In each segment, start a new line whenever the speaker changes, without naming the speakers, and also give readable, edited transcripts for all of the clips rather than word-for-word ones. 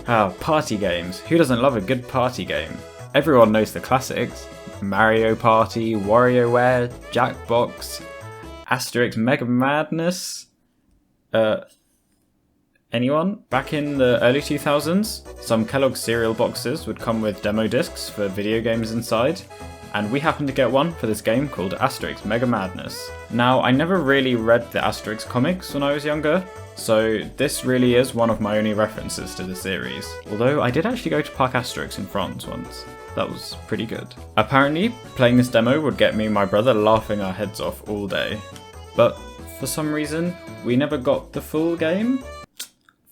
Party games. Who doesn't love a good party game? Everyone knows the classics. Mario Party, WarioWare, Jackbox, Asterix Mega Madness. Anyone? Back in the early 2000s, some Kellogg's cereal boxes would come with demo discs for video games inside, and we happened to get one for this game called Asterix Mega Madness. Now, I never really read the Asterix comics when I was younger, so this really is one of my only references to the series. Although I did actually go to Parc Asterix in France once. That was pretty good. Apparently, playing this demo would get me and my brother laughing our heads off all day. But for some reason, we never got the full game.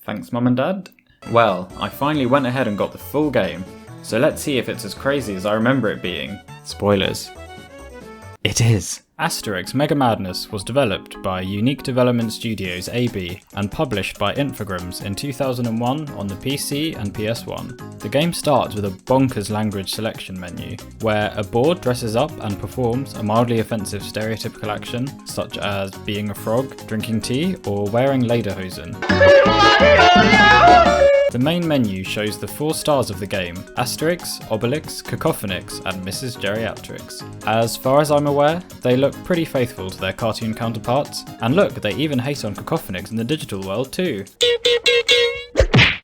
Thanks, Mum and Dad. Well, I finally went ahead and got the full game, so let's see if it's as crazy as I remember it being. Spoilers. It is. Asterix Mega Madness was developed by Unique Development Studios AB and published by Infogrames in 2001 on the PC and PS1. The game starts with a bonkers language selection menu, where a board dresses up and performs a mildly offensive stereotypical action, such as being a frog, drinking tea, or wearing lederhosen. The main menu shows the 4 stars of the game: Asterix, Obelix, Cacophonix, and Mrs. Geriatrix. As far as I'm aware, they look pretty faithful to their cartoon counterparts, and look, they even hate on Cacophonix in the digital world too.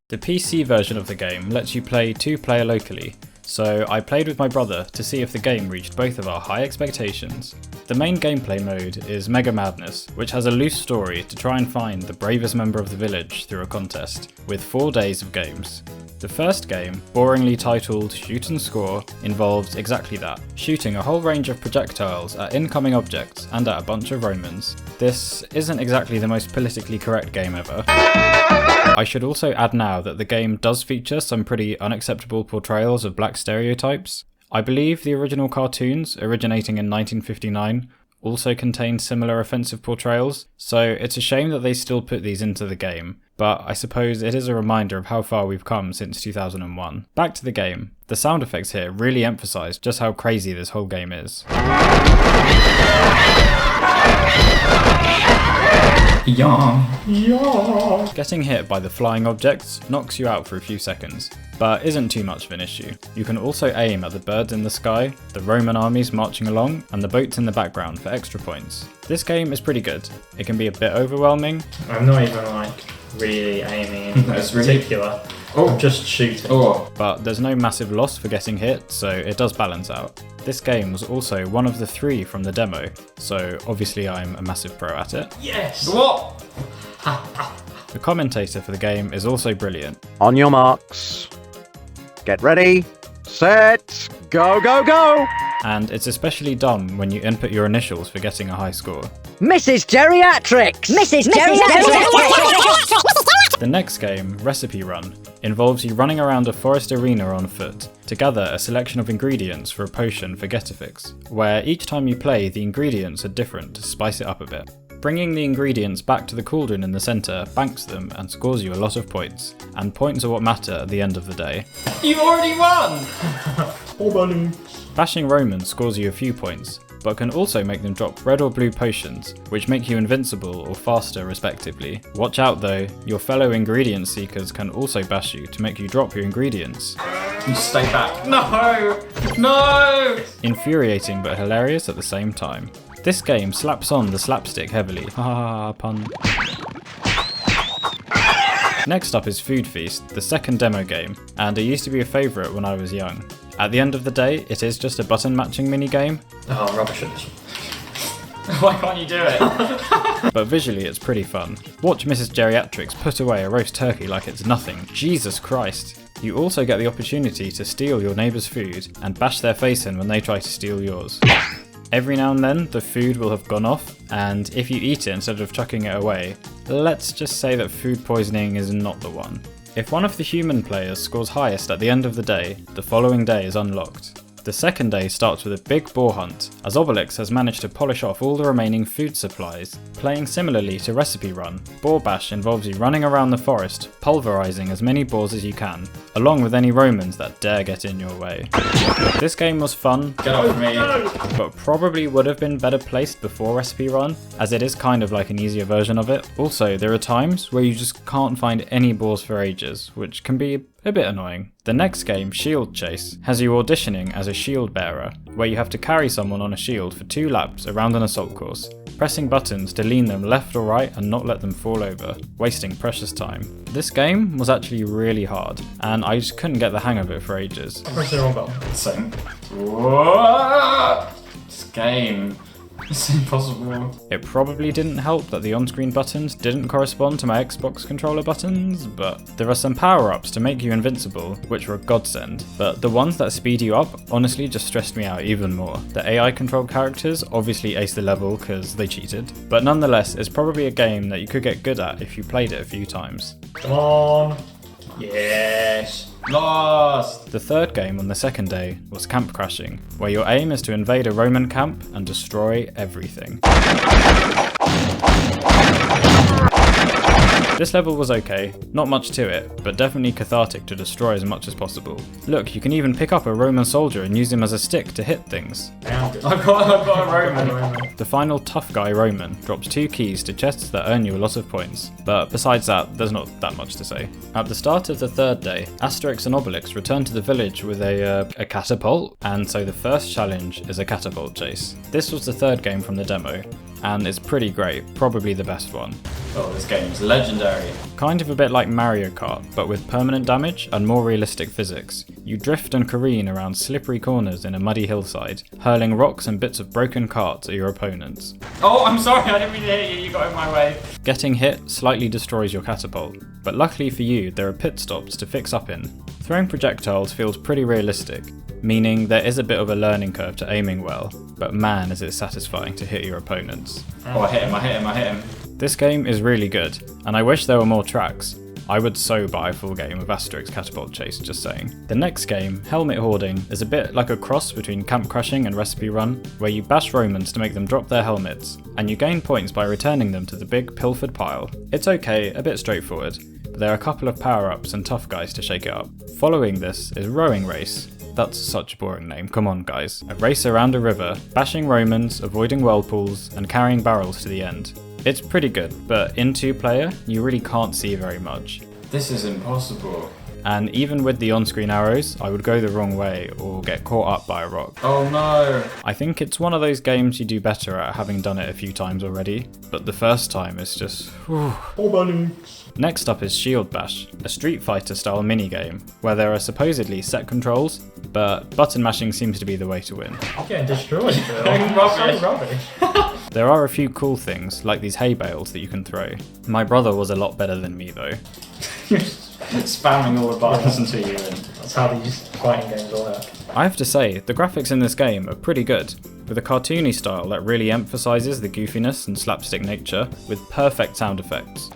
The PC version of the game lets you play 2-player locally, so I played with my brother to see if the game reached both of our high expectations. The main gameplay mode is Mega Madness, which has a loose story to try and find the bravest member of the village through a contest, with 4 days of games. The first game, boringly titled Shoot and Score, involves exactly that, shooting a whole range of projectiles at incoming objects and at a bunch of Romans. This isn't exactly the most politically correct game ever. I should also add now that the game does feature some pretty unacceptable portrayals of black stereotypes. I believe the original cartoons, originating in 1959, also contained similar offensive portrayals, so it's a shame that they still put these into the game, but I suppose it is a reminder of how far we've come since 2001. Back to the game. The sound effects here really emphasise just how crazy this whole game is. Yeah. Getting hit by the flying objects knocks you out for a few seconds, but isn't too much of an issue. You can also aim at the birds in the sky, the Roman armies marching along, and the boats in the background for extra points. This game is pretty good. It can be a bit overwhelming.
I'm not even really aiming in particular. I'm just shooting.
But there's no massive loss for getting hit, so it does balance out. This game was also one of the 3 from the demo, so obviously I'm a massive pro at it.
Yes! What?
The commentator for the game is also brilliant.
On your marks, get ready, set, go, go, go!
And it's especially dumb when you input your initials for getting a high score.
Mrs. Geriatrix! Mrs. Geriatrix!
The next game, Recipe Run, involves you running around a forest arena on foot to gather a selection of ingredients for a potion for Getafix, where each time you play the ingredients are different to spice it up a bit. Bringing the ingredients back to the cauldron in the centre banks them and scores you a lot of points, and points are what matter at the end of the day.
You already won! Oh, buddy.
Bashing Romans scores you a few points, but can also make them drop red or blue potions, which make you invincible or faster respectively. Watch out though, your fellow ingredient seekers can also bash you to make you drop your ingredients.
You stay back. No! No!
Infuriating but hilarious at the same time. This game slaps on the slapstick heavily. Ha pun. Next up is Food Feast, the second demo game, and it used to be a favourite when I was young. At the end of the day, it is just a button matching minigame.
Oh, rubbish at this. Why can't you do it?
But visually it's pretty fun. Watch Mrs. Geriatrix put away a roast turkey like it's nothing. Jesus Christ. You also get the opportunity to steal your neighbour's food and bash their face in when they try to steal yours. Every now and then the food will have gone off, and if you eat it instead of chucking it away, let's just say that food poisoning is not the one. If one of the human players scores highest at the end of the day, the following day is unlocked. The second day starts with a big boar hunt, as Obelix has managed to polish off all the remaining food supplies. Playing similarly to Recipe Run, Boar Bash involves you running around the forest, pulverising as many boars as you can, along with any Romans that dare get in your way. This game was fun,
Get off me.
but probably would have been better placed before Recipe Run, as it is kind of like an easier version of it. Also, there are times where you just can't find any boars for ages, which can be a bit annoying. The next game, Shield Chase, has you auditioning as a shield bearer, where you have to carry someone on a shield for 2 laps around an assault course, pressing buttons to lean them left or right and not let them fall over, wasting precious time. This game was actually really hard, and I just couldn't get the hang of it for ages.
Press the wrong button. Same. Whoa! This game. It's impossible.
It probably didn't help that the on-screen buttons didn't correspond to my Xbox controller buttons, but there are some power-ups to make you invincible, which were a godsend, but the ones that speed you up honestly just stressed me out even more. The AI-controlled characters obviously aced the level because they cheated, but nonetheless it's probably a game that you could get good at if you played it a few times.
Come on. Yes. Lost.
The third game on the second day was Camp Crashing, where your aim is to invade a Roman camp and destroy everything. This level was okay, not much to it, but definitely cathartic to destroy as much as possible. Look, you can even pick up a Roman soldier and use him as a stick to hit things.
I've got a Roman.
The final tough guy Roman drops 2 keys to chests that earn you a lot of points, but besides that, there's not that much to say. At the start of the third day, Asterix and Obelix return to the village with a catapult, and so the first challenge is a catapult chase. This was the third game from the demo, and it's pretty great, probably the best one.
Oh, this game is legendary.
Kind of a bit like Mario Kart, but with permanent damage and more realistic physics. You drift and careen around slippery corners in a muddy hillside, hurling rocks and bits of broken carts at your opponents.
Oh, I'm sorry, I didn't mean to hit you, you got in my way.
Getting hit slightly destroys your catapult, but luckily for you, there are pit stops to fix up in. Throwing projectiles feels pretty realistic, meaning there is a bit of a learning curve to aiming well, but man is it satisfying to hit your opponents.
Oh, I hit him.
This game is really good, and I wish there were more tracks. I would so buy a full game of Asterix Catapult Chase, just saying. The next game, Helmet Hoarding, is a bit like a cross between Camp Crashing and Recipe Run, where you bash Romans to make them drop their helmets, and you gain points by returning them to the big pilfered pile. It's okay, a bit straightforward, but there are a couple of power-ups and tough guys to shake it up. Following this is Rowing Race. That's such a boring name, come on guys. A race around a river, bashing Romans, avoiding whirlpools, and carrying barrels to the end. It's pretty good, but in 2-player, you really can't see very much.
This is impossible.
And even with the on-screen arrows, I would go the wrong way or get caught up by a rock.
Oh no.
I think it's one of those games you do better at having done it a few times already, but the first time is just whew. Next up is Shield Bash, a Street Fighter style minigame, where there are supposedly set controls, but button mashing seems to be the way to win.
I'm getting destroyed, Bill. Rubbish.
There are a few cool things, like these hay bales that you can throw. My brother was a lot better than me though.
Spamming all the buttons until you win. That's how these fighting games work.
I have to say, the graphics in this game are pretty good, with a cartoony style that really emphasises the goofiness and slapstick nature, with perfect sound effects.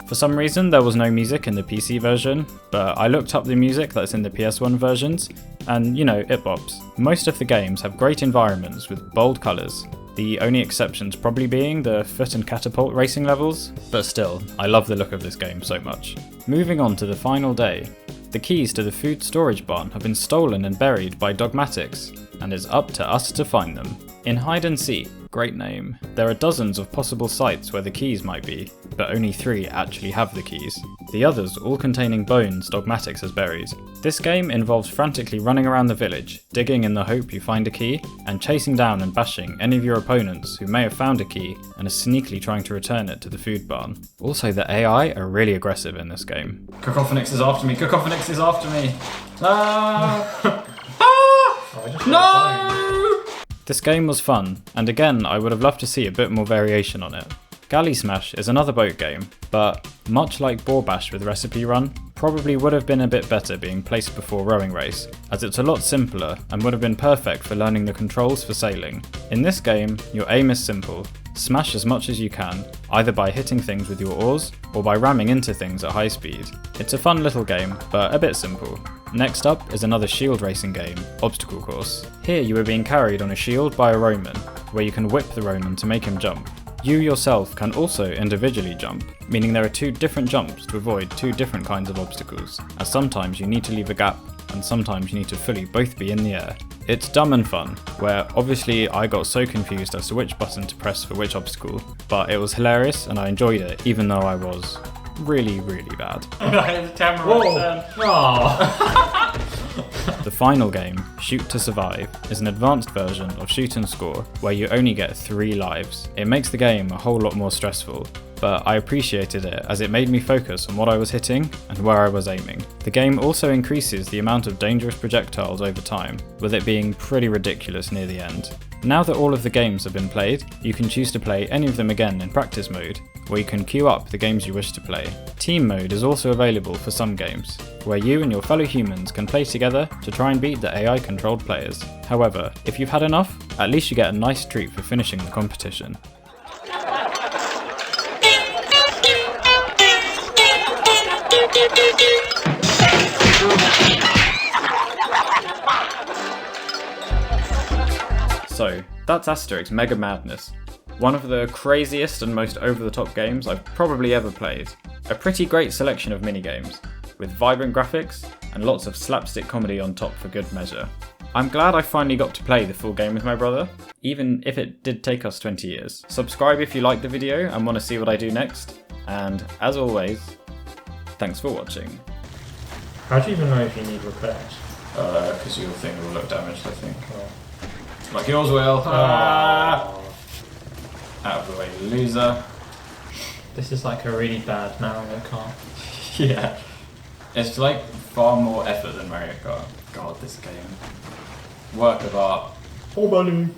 For some reason there was no music in the PC version, but I looked up the music that's in the PS1 versions, and you know, it bops. Most of the games have great environments with bold colours, the only exceptions probably being the foot and catapult racing levels, but still, I love the look of this game so much. Moving on to the final day, the keys to the food storage barn have been stolen and buried by Dogmatics, and it's up to us to find them. In Hide and Seek, great name, there are dozens of possible sites where the keys might be, but only 3 actually have the keys. The others all containing bones Dogmatics has buried. This game involves frantically running around the village, digging in the hope you find a key, and chasing down and bashing any of your opponents who may have found a key and are sneakily trying to return it to the food barn. Also, the AI are really aggressive in this game.
Cacophonix is after me. Cacophonix is after me. Ah! No!
This game was fun, and again I would have loved to see a bit more variation on it. Galley Smash is another boat game, but much like Boar Bash with Recipe Run, probably would have been a bit better being placed before Rowing Race, as it's a lot simpler and would have been perfect for learning the controls for sailing. In this game, your aim is simple, Smash as much as you can, either by hitting things with your oars or by ramming into things at high speed. It's a fun little game, but a bit simple. Next up is another shield racing game, Obstacle Course. Here you are being carried on a shield by a Roman, where you can whip the Roman to make him jump. You yourself can also individually jump, meaning there are 2 different jumps to avoid 2 different kinds of obstacles, as sometimes you need to leave a gap and sometimes you need to fully both be in the air. It's dumb and fun, where obviously I got so confused as to which button to press for which obstacle, but it was hilarious and I enjoyed it even though I was really bad.
The camera
The final game, Shoot to Survive, is an advanced version of Shoot and Score where you only get 3 lives. It makes the game a whole lot more stressful, but I appreciated it as it made me focus on what I was hitting and where I was aiming. The game also increases the amount of dangerous projectiles over time, with it being pretty ridiculous near the end. Now that all of the games have been played, you can choose to play any of them again in practice mode, where you can queue up the games you wish to play. Team mode is also available for some games, where you and your fellow humans can play together to try and beat the AI-controlled players. However, if you've had enough, at least you get a nice treat for finishing the competition. So, that's Asterix Mega Madness. One of the craziest and most over-the-top games I've probably ever played. A pretty great selection of minigames, with vibrant graphics and lots of slapstick comedy on top for good measure. I'm glad I finally got to play the full game with my brother, even if it did take us 20 years. Subscribe if you liked the video and want to see what I do next, and as always, thanks for watching.
How do you even know if you need repairs? Because your thing will look damaged, I think. Like yours will. Out of the way, loser.
This is like a really bad Mario Kart.
Yeah. It's like far more effort than Mario Kart. God, this game. Work of art.
Hoarding.